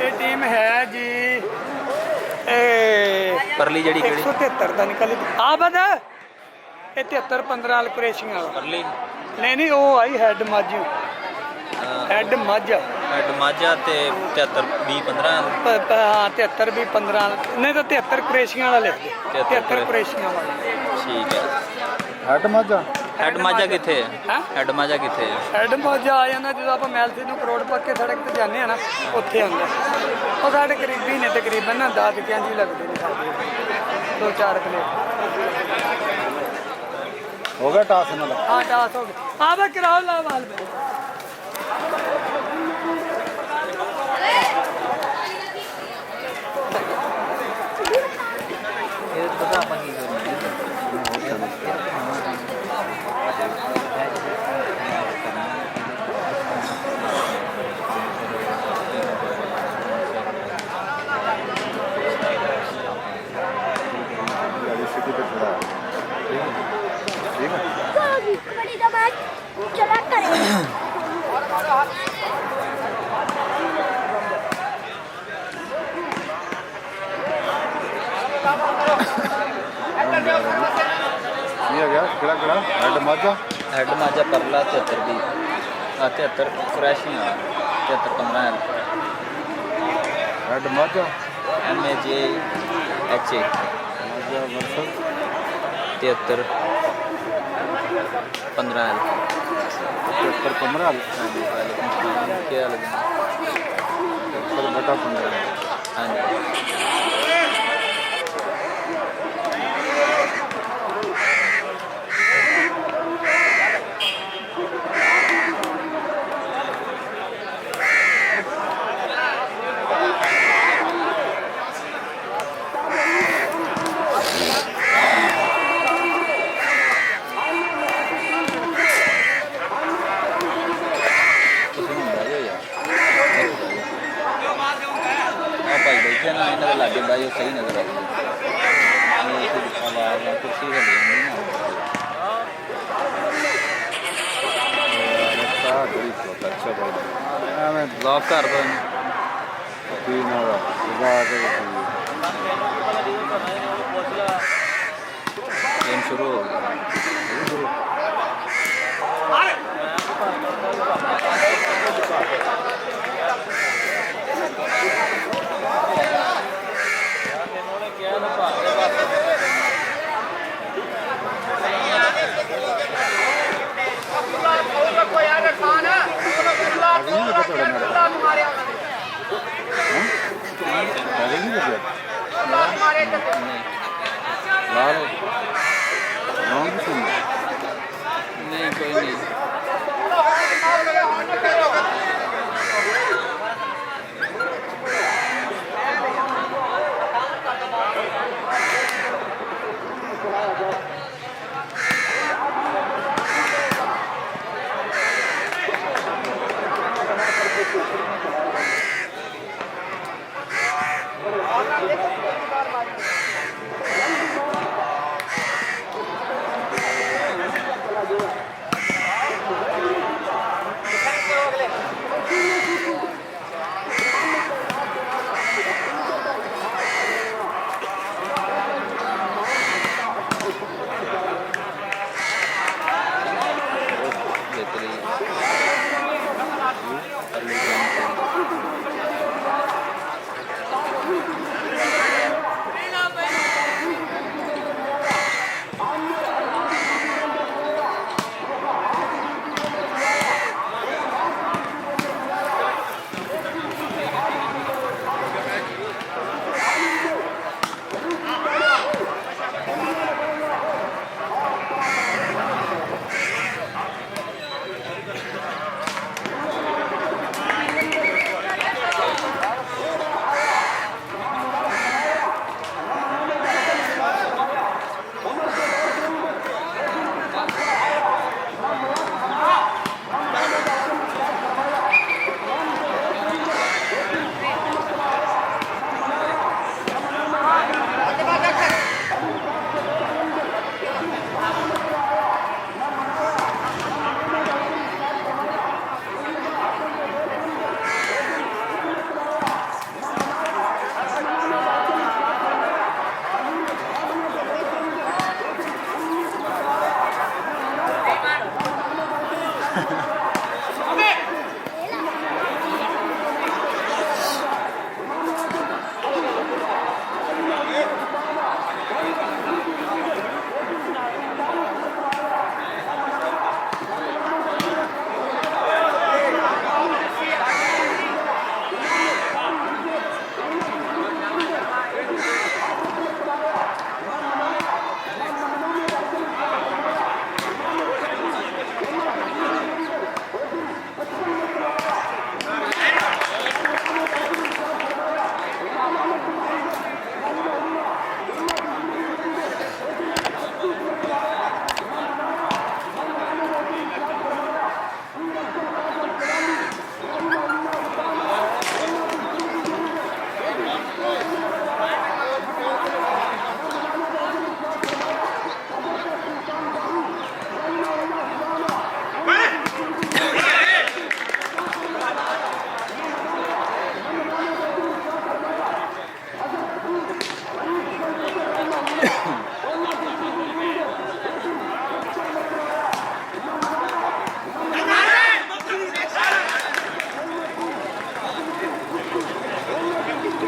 ਇਹ ਟੀਮ ਹੈ ਜੀ परली जड़ी 173 ਦਾ ਨਿਕਲ ਆ ਬਦ ਇਹ 73 15 ਵਾਲ ਕੁਰੇਸ਼ੀਆਂ ਵਾਲਾ परली ਨਹੀਂ ਨਹੀਂ ਉਹ I had Majhi head Majha head माझा ते 73 20 15 ਹਾਂ 73 ਵੀ 15 ਨਹੀਂ ਤਾਂ 73 ਕੁਰੇਸ਼ੀਆਂ ਵਾਲਾ ਲਿਖ ਦੇ 73 ਕੁਰੇਸ਼ੀਆਂ ਵਾਲਾ ठीक है ਹੈਡ ਮਾਝਾ हेड माझा किथे है ਹੈਂ? हेड माझा किथे है ਹੈਡ ਮਾਝਾ ਆ ਜਾਂਦਾ ਜਦੋਂ ਆਪਾਂ ਮੈਲਸੀ ਨੂੰ ਕਰੋੜ ਪੱਕੇ ਸੜਕ ਤੇ ਜਾਂਦੇ ਆ ਨਾ ਉੱਥੇ ਆਉਂਦਾ ਉਹ ਸਾਡੇ ਕਰੀਬੀ ਨੇ ਤਕਰੀਬਨ ਨਾ 10 ਜੀ ਲੱਗਦੇ ਨੇ ਸਾਡੇ 2-4 ਪਲੇਟ ਹੋ ਗਿਆ ਟਾਸ ਇਹਨਾਂ ਦਾ ਹਾਂ ਟਾਸ ਹੋ ਗਿਆ ਆ ਬਾ ਕਰਾਓ ਲਾ ਵਾਲ ਬਈ ये पता अपन की करनी गाड़ी सिटी पे खड़ा है ठीक है कबड्डी का मैच चला करें ये गया किड़ा किड़ा हेड माझा हेड माझा परला 73 दी 73 क्रैशिंग 73 15 हेड माझा MAJ HA माझा वर्सेस 73 15 75 15 हाँ जी वालेकुम सलाम क्या हाल है 70 बटा 15 हाँ जी भाई बैठे ना इन्हों के लागे भाई सही नजर आई आवाज कुर्सी हिल रस्ता बड़ी अच्छा भाई मैं ब्लॉक कर दो तीन होगा बात गेम शुरू हो गया नहीं कोई नहीं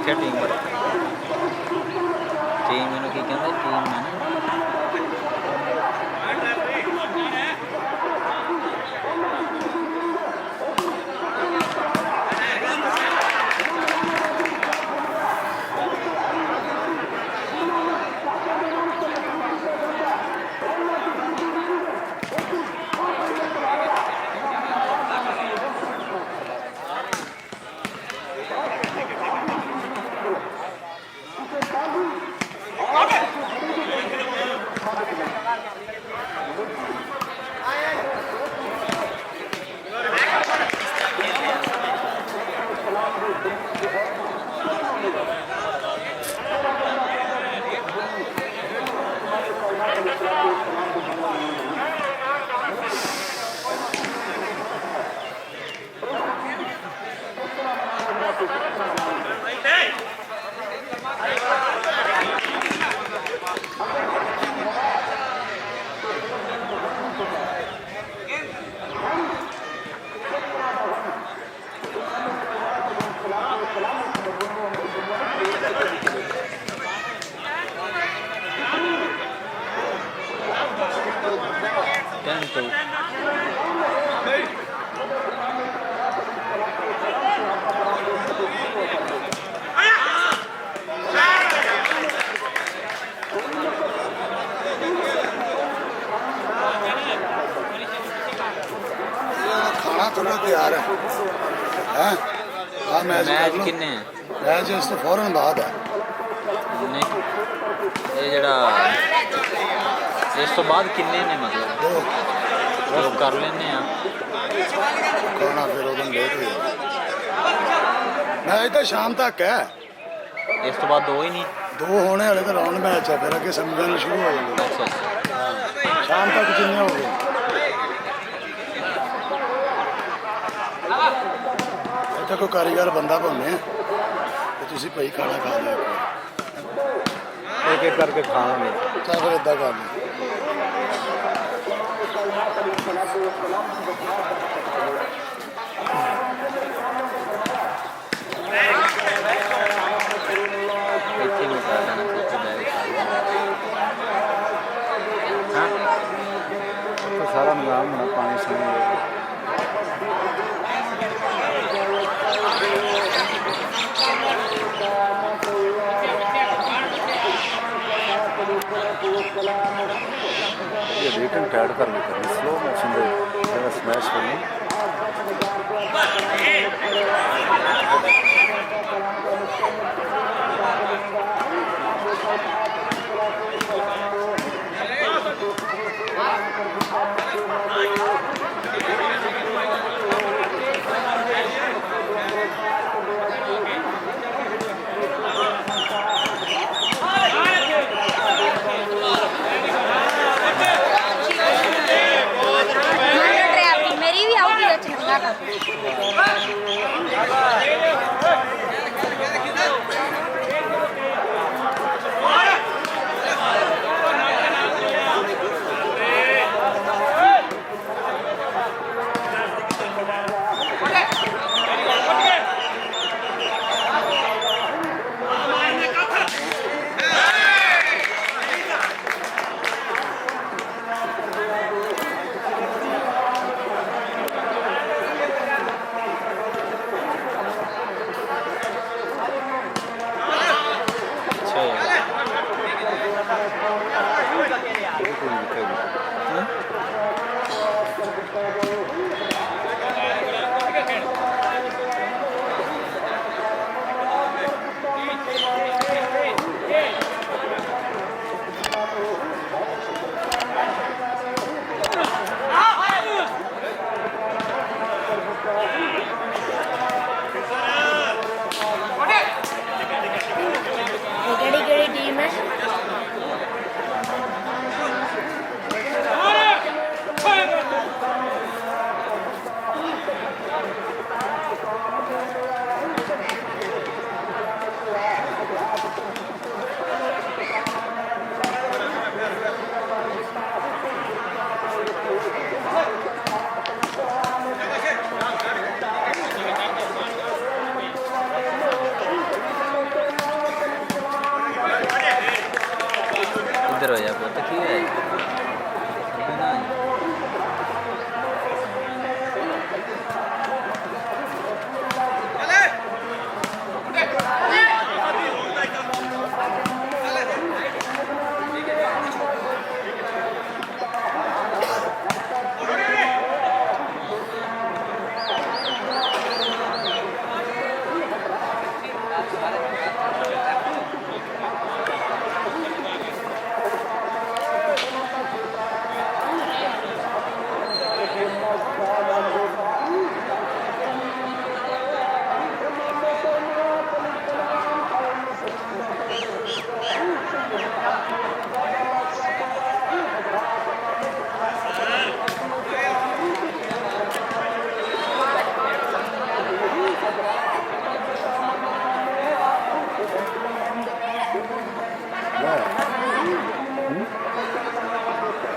ਕਿੱਥੇ ਟੀਮ ਇਹਨੂੰ ਕੀ ਕਹਿੰਦਾ ਟੀਮ ਨੂੰ ਖਾਣਾ ਥੋੜਾ ਤਿਆਰ ਹੈ ਹੈ ਆ ਮੈਚ ਮੈਚ ਕਿੰਨੇ ਹੈ ਮੈਚ ਇਸ ਤੋਂ ਫੌਰਨ ਬਾਅਦ ਹੈ ਨਹੀਂ ਇਹ ਜਿਹੜਾ ਇਸ ਤੋਂ ਬਾਅਦ ਕਿੰਨੇ ਨੇ ਮਤਲਬ ਉਹ ਕਰ ਲੈਂਦੇ ਆ ਖਾਣਾ ਫਿਰ ਉਦੋਂ ਲੇਟ ਹੋ ਜਾਂਦਾ ਮੈਚ ਤਾਂ ਸ਼ਾਮ ਤੱਕ ਹੈ ਇਸ ਤੋਂ ਬਾਅਦ ਦੋ ਹੀ ਨਹੀਂ ਦੋ ਹੋਣੇ ਵਾਲੇ ਤਾਂ ਰਾਉਂਡ ਮੈਚ ਹੈ ਫਿਰ ਅੱਗੇ ਸੈਮੀਫਾਈਨਲ ਸ਼ੁਰੂ ਹੋ ਜਾਂਦੇ ਅੱਛਾ ਸ਼ਾਮ ਤੱਕ ਜਿੰਨੇ ਹੋ ਗਏ ਇੱਥੇ ਕੋਈ ਕਾਰੀਗਰ ਬੰਦਾ ਭਾਵੇਂ ਤੇ ਤੁਸੀਂ ਭਾਈ ਖਾਣਾ ਖਾ ਲਿਆ ਇੱਕ ਇੱਕ ਕਰਕੇ ਖਾਵਾਂਗੇ ਤਾਂ ਫਿਰ ਏਦਾਂ ਕਰ ਲਈ ਇੱਥੇ ਨੂੰ ਕਰ ਲੈਣਾ ਇੱਥੇ ਬੈਠ ਹਾਂ ਸਾਰਾ ਨਿਜ਼ਾਮ ਹੋਣਾ ਪਾਣੀ ਸਾਣੀ ये रेटिंग ऐड करनी स्लो मोशन में स्मैश करनी मेरी भी आउगी रचना का केड़ी टीम है ਇੱਧਰ ਹੋ ਜਾ ਪੁੱਤ, ਕੀ ਹੈ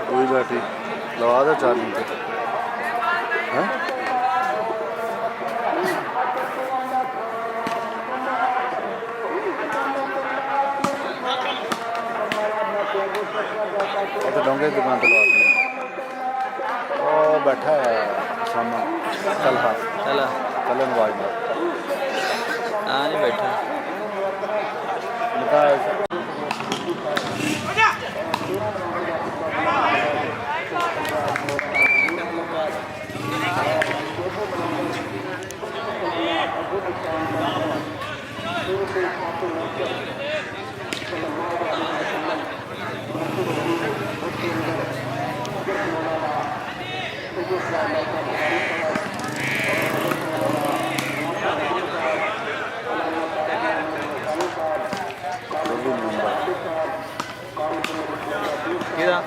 कोई बैठी लगा दे 4 मिनट हैं तो डोंगे की दुकान पे लगा दी ओ बैठा है सामने चल हाँ चला चल आवाज मार हाँ नहीं बैठा बता किधर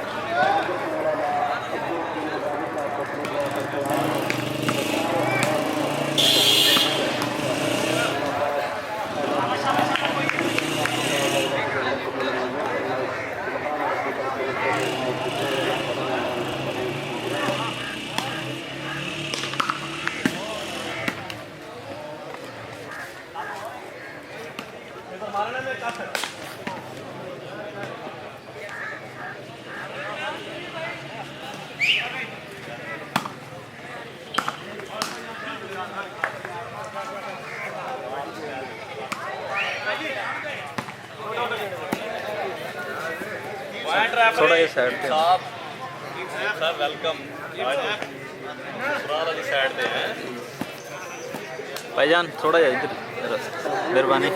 थोड़ा ये साइड पे सर वेलकम वाली साइड पे हैं भाईजान, थोड़ा जा इधर, मेहरबानी।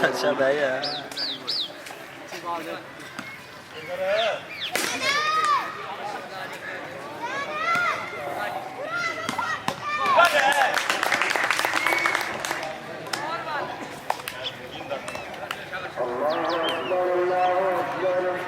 अच्छा भैया अल्लाह अकबर अल्लाह अकबर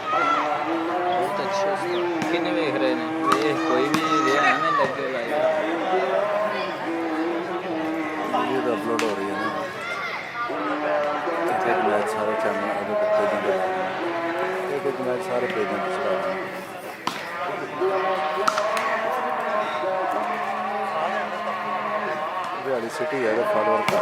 बहुत अच्छे किन्ने वेख रहे ने वेख कोई भी नहीं रहा एवं लगे लाइव वीडियो तो अपलोड हो रही है ना एक मैच सारे चैनल अभी पेजों पे एक मैच सारे पेजों पे चला रहे हैं रियाली सिटी है फॉलोअर का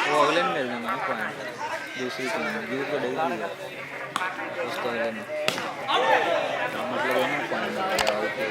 वो अगले में मिल जाना पॉइंट दूसरी टीम जीत तो डेली है उसके अगले में मतलब है ना पॉइंट मिलेगा ओके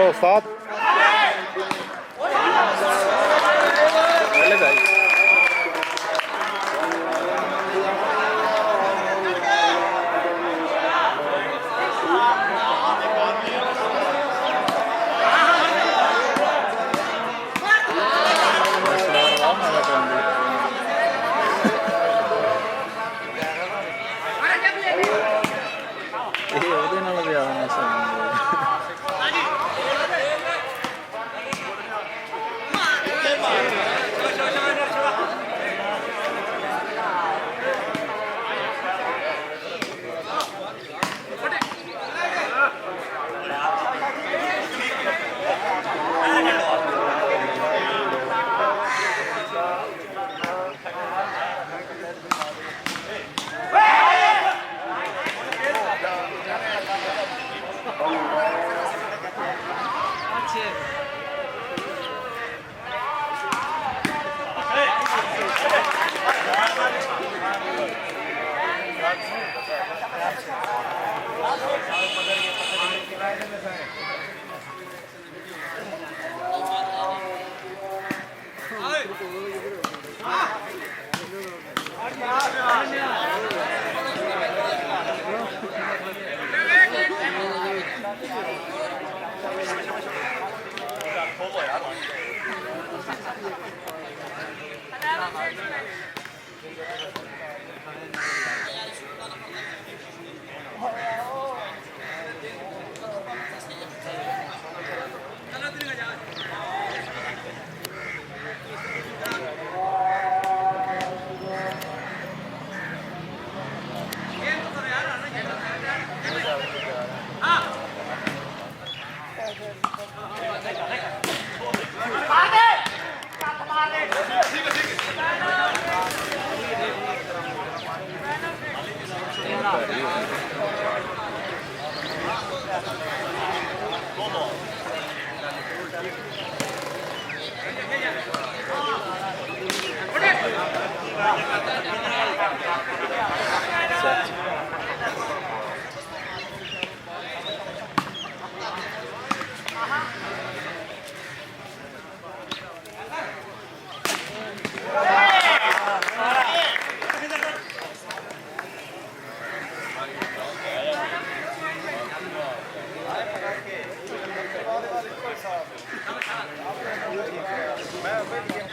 उस्ताद चले भाई ਇਹ ਉਹਦੇ ਨਾਲ ਜ਼ਿਆਦਾ ਨਸ਼ਾ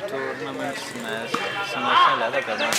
टूर्नामेंट समस्या ज़्यादा करना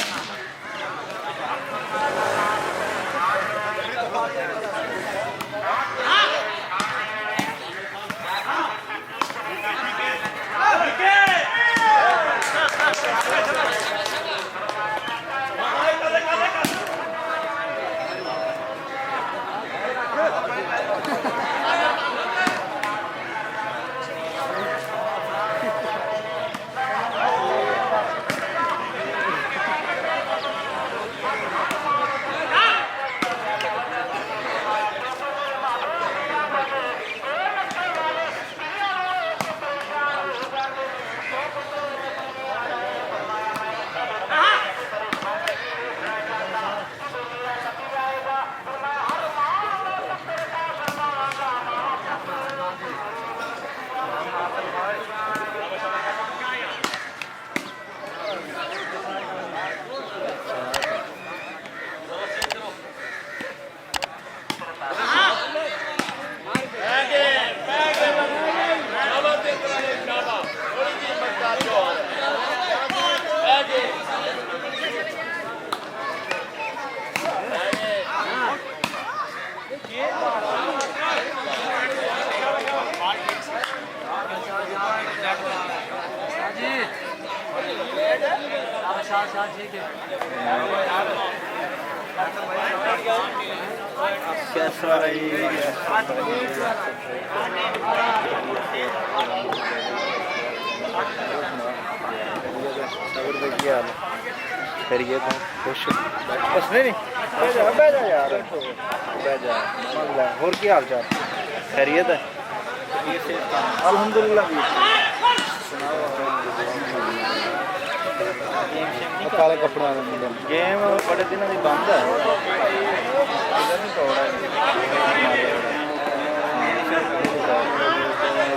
कैसा रही फिर ये तो खुश बस नहीं बह जा यार बह जा और क्या हाल चाल खैरियत है अल्हम्दुलिल्लाह काले कपड़े गेम बड़े दिनों की बंद है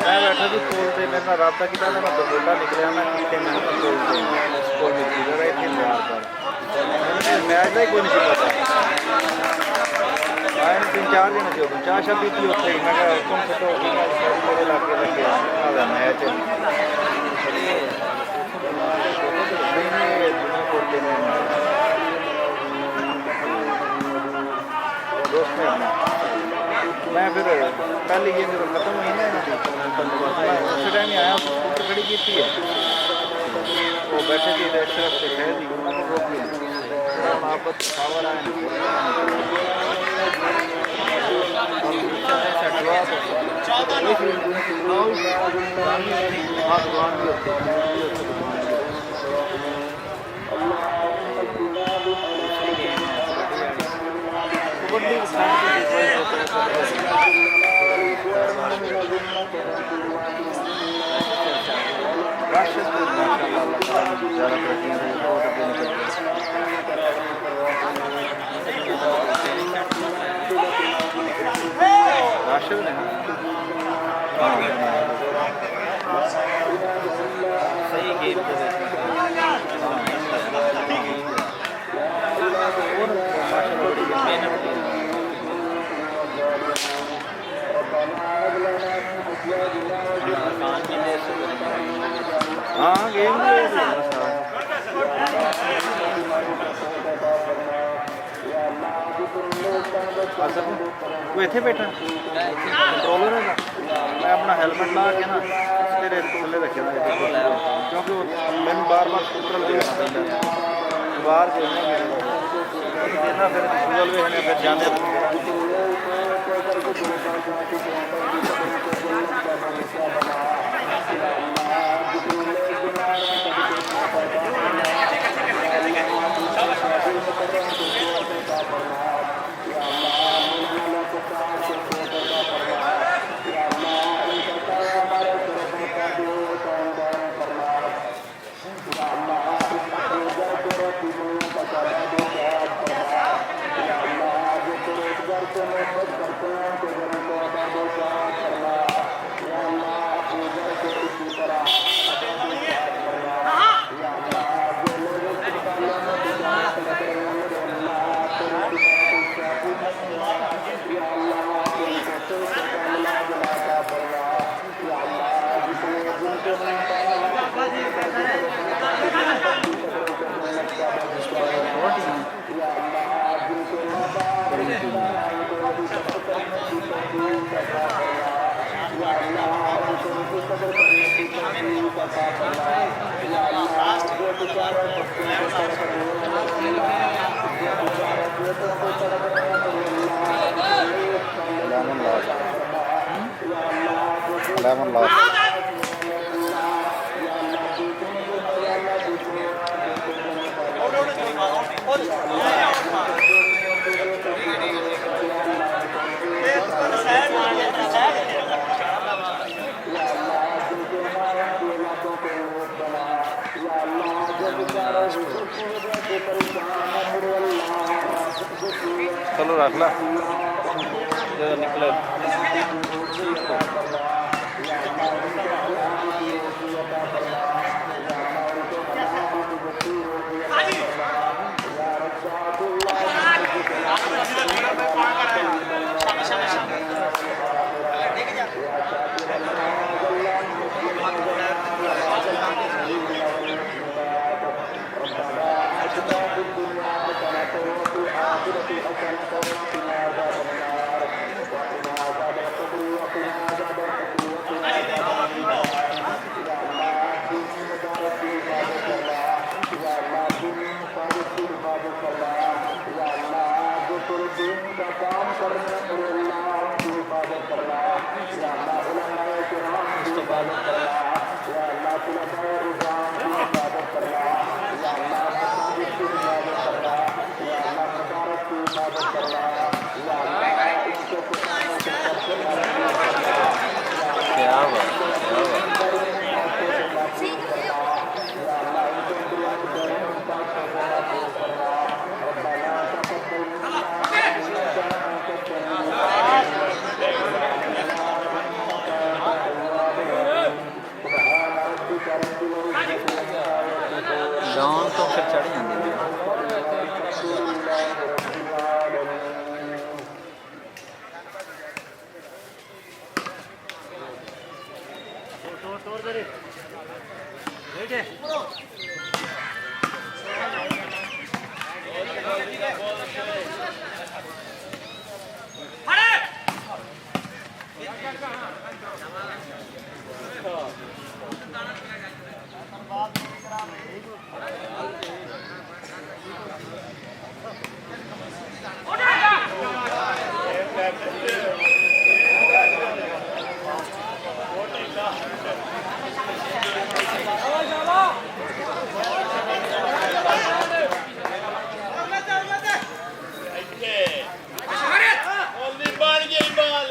मैं बैठा जी पुल से मेरे नाल रबता किया तो मैं बंदा निकलिया मैं कितने मैं पुल से पुल मिट्टी का इतने इंतजार कर मैच का ही कोई नहीं पता आए 3-4 दिन से 50-26 थी उत्थे मैं कहा तुम तो मेरे इलाके लगे आ मैच दोस्त ने मैं फिर पहले ये मेरा खत्म हुई ना मैं उस टाइम ही आया स्कूटर खड़ी की थी वो बैठे थे इधर तरफ से खड़े थी उन्होंने रोक लिया आप पावर आए राशिद ने सही गेम हाँ गेम तू इतने बैठा कंट्रोलर है मैं अपना हेलमेट ला के ना तेरे थले रखे क्योंकि मैंने बार बार स्कूटर देखना पैदा बाहर देना फिर गूगल पे फिर जाने Lemon loss. चलो रख ला निकले ਪ੍ਰੈਸ਼ਰ ਚੜ ਜਾਂਦੇ ਨੇ। Only ball game ball.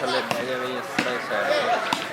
ਥੱਲੇ ਬਹਿ ਜਾਵੇ ਇਸ ਤਰ੍ਹਾਂ ਸਾਈਡ